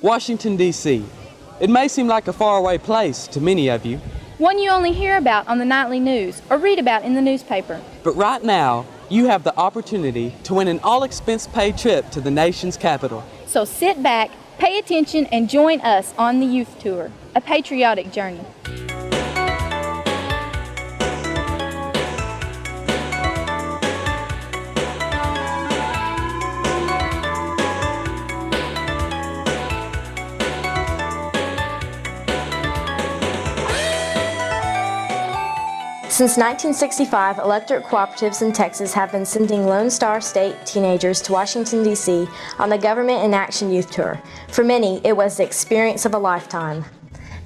Washington, D.C. It may seem like a faraway place to many of you, one you only hear about on the nightly news or read about in the newspaper. but right now, you have the opportunity to win an all-expense-paid trip to the nation's capital. So sit back, pay attention, and join us on the Youth Tour, a patriotic journey. Since 1965, electric cooperatives in Texas have been sending Lone Star State teenagers to Washington, D.C. on the Government in Action Youth Tour. For many, it was the experience of a lifetime.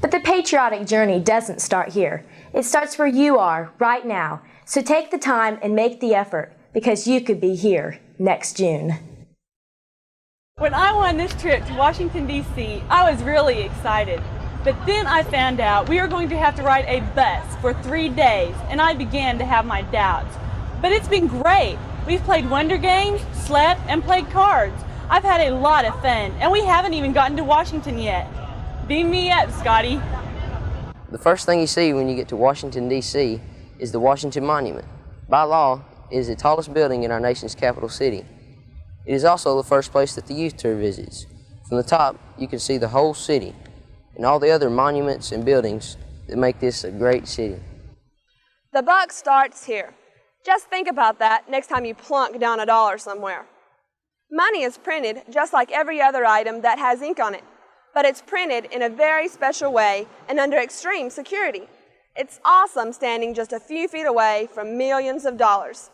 But the patriotic journey doesn't start here. It starts where you are, right now. So take the time and make the effort, because you could be here next June. When I won this trip to Washington, D.C., I was really excited. But then I found out we were going to have to ride a bus for 3 days, and I began to have my doubts. But it's been great. We've played wonder games, slept, and played cards. I've had a lot of fun, and we haven't even gotten to Washington yet. Beam me up, Scotty. The first thing you see when you get to Washington, D.C. is the Washington Monument. By law, it is the tallest building in our nation's capital city. It is also the first place that the Youth Tour visits. From the top, you can see the whole city and all the other monuments and buildings that make this a great city. The buck starts here. Just think about that next time you plunk down $1 somewhere. Money is printed just like every other item that has ink on it, but it's printed in a very special way and under extreme security. It's awesome standing just a few feet away from millions of dollars.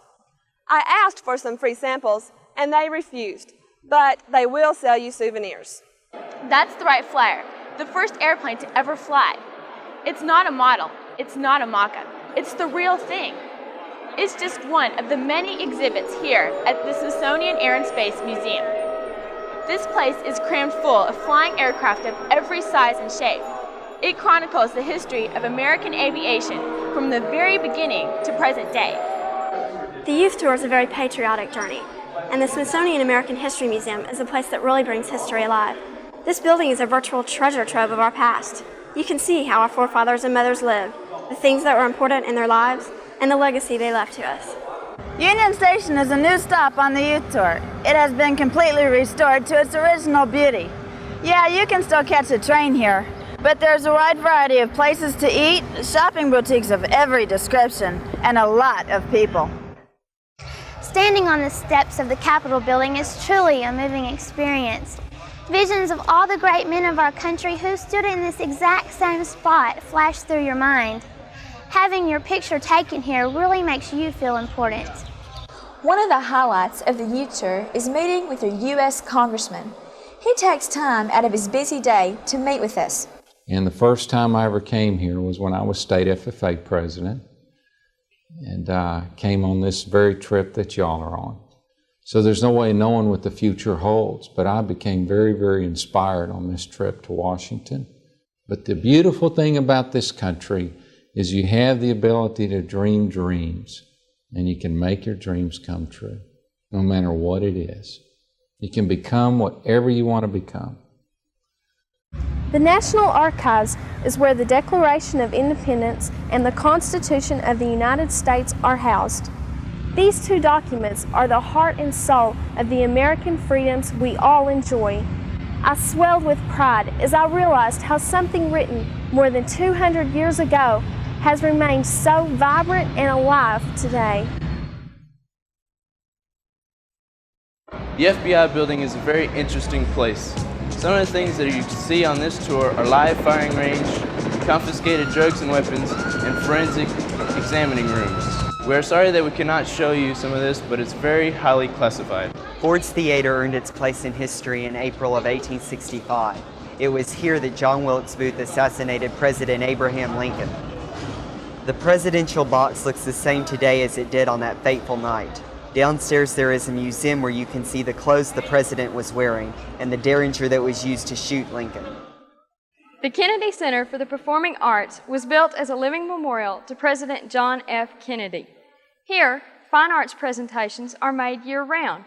I asked for some free samples and they refused, but they will sell you souvenirs. That's the right flyer. The first airplane to ever fly. It's not a model, it's not a mock-up, it's the real thing. It's just one of the many exhibits here at the Smithsonian Air and Space Museum. This place is crammed full of flying aircraft of every size and shape. It chronicles the history of American aviation from the very beginning to present day. The Youth Tour is a very patriotic journey, and the Smithsonian American History Museum is a place that really brings history alive. This building is a virtual treasure trove of our past. You can see how our forefathers and mothers lived, the things that were important in their lives, and the legacy they left to us. Union Station is a new stop on the Youth Tour. It has been completely restored to its original beauty. Yeah, you can still catch a train here, but there's a wide variety of places to eat, shopping boutiques of every description, and a lot of people. Standing on the steps of the Capitol building is truly a moving experience. Visions of all the great men of our country who stood in this exact same spot flash through your mind. Having your picture taken here really makes you feel important. One of the highlights of the Youth Tour is meeting with a U.S. Congressman. He takes time out of his busy day to meet with us. And the first time I ever came here was when I was state FFA president, and I came on this very trip that y'all are on. So there's no way knowing what the future holds, but I became very, very inspired on this trip to Washington. But the beautiful thing about this country is you have the ability to dream dreams, and you can make your dreams come true, no matter what it is. You can become whatever you want to become. The National Archives is where the Declaration of Independence and the Constitution of the United States are housed. These two documents are the heart and soul of the American freedoms we all enjoy. I swelled with pride as I realized how something written more than 200 years ago has remained so vibrant and alive today. The FBI building is a very interesting place. Some of the things that you can see on this tour are live firing range, confiscated drugs and weapons, and forensic examining rooms. We are sorry that we cannot show you some of this, but it's very highly classified. Ford's Theater earned its place in history in April of 1865. It was here that John Wilkes Booth assassinated President Abraham Lincoln. The presidential box looks the same today as it did on that fateful night. Downstairs there is a museum where you can see the clothes the president was wearing and the derringer that was used to shoot Lincoln. The Kennedy Center for the Performing Arts was built as a living memorial to President John F. Kennedy. Here, fine arts presentations are made year-round.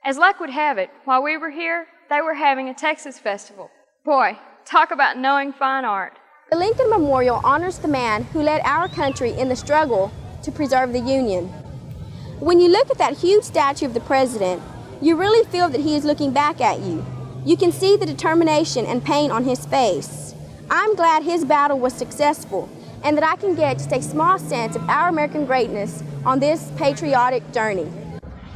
As luck would have it, while we were here, they were having a Texas festival, Boy, talk about knowing fine art. The Lincoln Memorial honors the man who led our country in the struggle to preserve the Union. When you look at that huge statue of the President, you really feel that he is looking back at you. You can see the determination and pain on his face. I'm glad his battle was successful and that I can get just a small sense of our American greatness on this patriotic journey.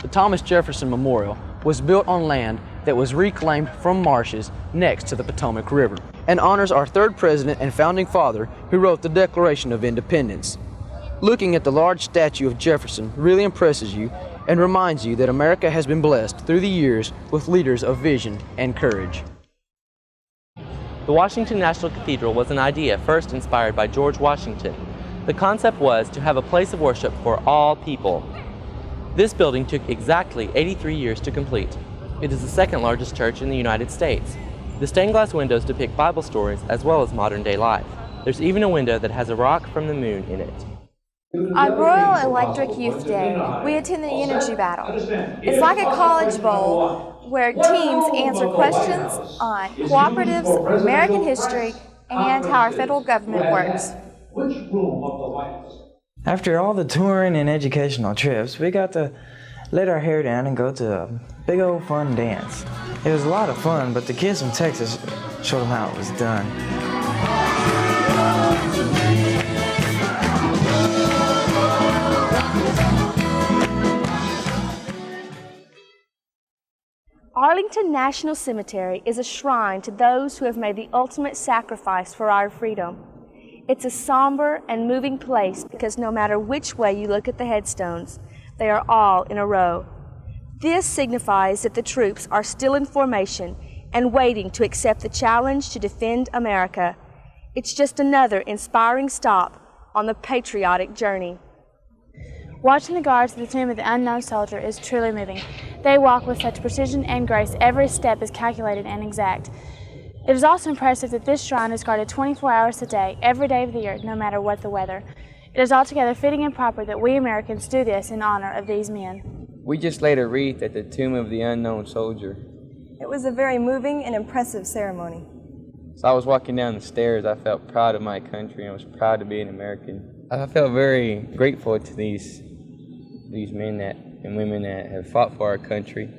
The Thomas Jefferson Memorial was built on land that was reclaimed from marshes next to the Potomac River and honors our third president and founding father who wrote the Declaration of Independence. Looking at the large statue of Jefferson really impresses you and reminds you that America has been blessed through the years with leaders of vision and courage. The Washington National Cathedral was an idea first inspired by George Washington. The concept was to have a place of worship for all people. This building took exactly 83 years to complete. It is the second largest church in the United States. The stained glass windows depict Bible stories as well as modern-day life. There's even a window that has a rock from the moon in it. On Royal Electric Youth Day, we attend the Energy Battle. It's like a college bowl where teams answer questions on cooperatives, American history, and how our federal government works. After all the touring and educational trips, we got to let our hair down and go to a big old fun dance. It was a lot of fun, but the kids from Texas showed them how it was done. Arlington National Cemetery is a shrine to those who have made the ultimate sacrifice for our freedom. It's a somber and moving place because no matter which way you look at the headstones, they are all in a row. This signifies that the troops are still in formation and waiting to accept the challenge to defend America. It's just another inspiring stop on the patriotic journey. Watching the guards at the tomb of the unknown soldier is truly moving. They walk with such precision and grace, every step is calculated and exact. It is also impressive that this shrine is guarded 24 hours a day, every day of the year, no matter what the weather. It is altogether fitting and proper that we Americans do this in honor of these men. We just laid a wreath at the tomb of the unknown soldier. It was a very moving and impressive ceremony. As I was walking down the stairs, I felt proud of my country and I was proud to be an American. I felt very grateful to these men and women that have fought for our country.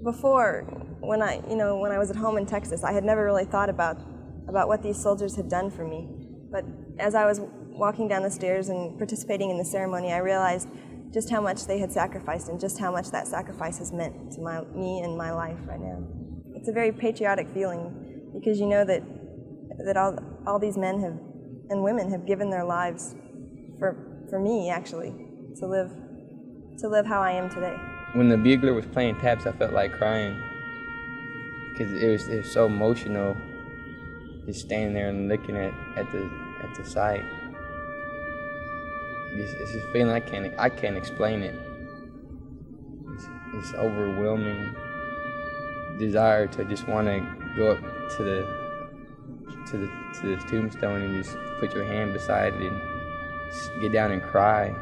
Before, when I was at home in Texas, I had never really thought about what these soldiers had done for me. But as I was walking down the stairs and participating in the ceremony, I realized just how much they had sacrificed and just how much that sacrifice has meant to me and my life right now. It's a very patriotic feeling because you know that all these men and women have given their lives for me, actually, to live how I am today. When the bugler was playing taps, I felt like crying because it was so emotional, just standing there and looking at the site. It's just a feeling I can't explain it. It's overwhelming desire to just want to go up to the tombstone and just put your hand beside it and just get down and cry.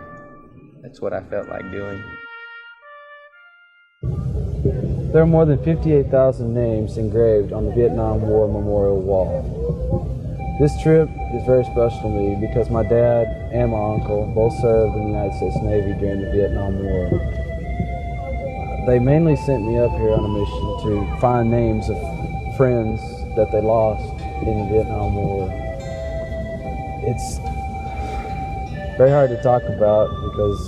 That's what I felt like doing. There are more than 58,000 names engraved on the Vietnam War Memorial Wall. This trip is very special to me because my dad and my uncle both served in the United States Navy during the Vietnam War. They mainly sent me up here on a mission to find names of friends that they lost in the Vietnam War. It's very hard to talk about because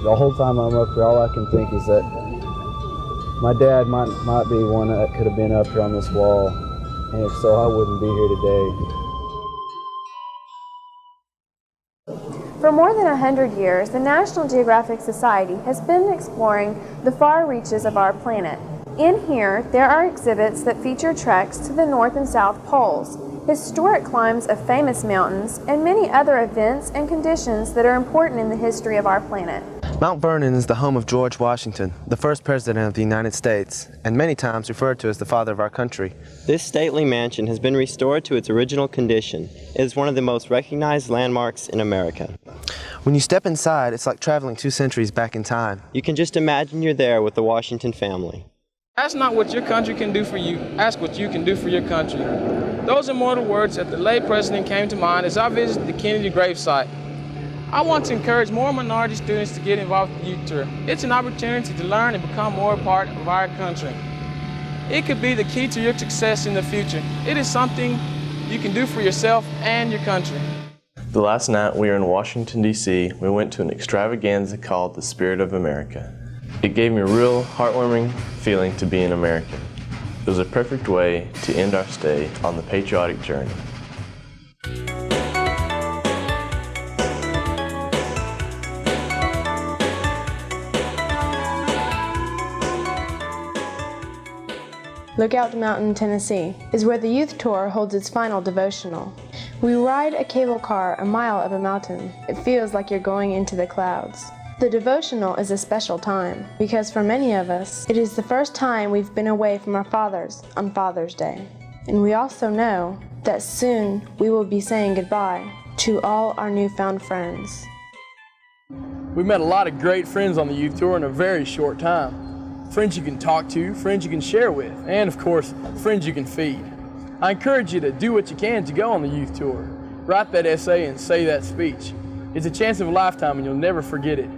the whole time I'm up here, all I can think is that my dad might be one that could have been up here on this wall, and if so, I wouldn't be here today. For more than 100 years, the National Geographic Society has been exploring the far reaches of our planet. In here, there are exhibits that feature treks to the North and South Poles, historic climbs of famous mountains, and many other events and conditions that are important in the history of our planet. Mount Vernon is the home of George Washington, the first president of the United States, and many times referred to as the father of our country. This stately mansion has been restored to its original condition. It is one of the most recognized landmarks in America. When you step inside, it's like traveling 2 centuries back in time. You can just imagine you're there with the Washington family. Ask not what your country can do for you, ask what you can do for your country. Those immortal words that the late president came to mind as I visited the Kennedy gravesite. I want to encourage more minority students to get involved with the youth tour. It's an opportunity to learn and become more a part of our country. It could be the key to your success in the future. It is something you can do for yourself and your country. The last night we were in Washington, D.C., we went to an extravaganza called the Spirit of America. It gave me a real heartwarming feeling to be an American. It was a perfect way to end our stay on the patriotic journey. Lookout Mountain, Tennessee, is where the youth tour holds its final devotional. We ride a cable car a mile up a mountain. It feels like you're going into the clouds. The devotional is a special time because for many of us, it is the first time we've been away from our fathers on Father's Day. And we also know that soon we will be saying goodbye to all our newfound friends. We met a lot of great friends on the youth tour in a very short time. Friends you can talk to, friends you can share with, and of course, friends you can feed. I encourage you to do what you can to go on the youth tour. Write that essay and say that speech. It's a chance of a lifetime and you'll never forget it.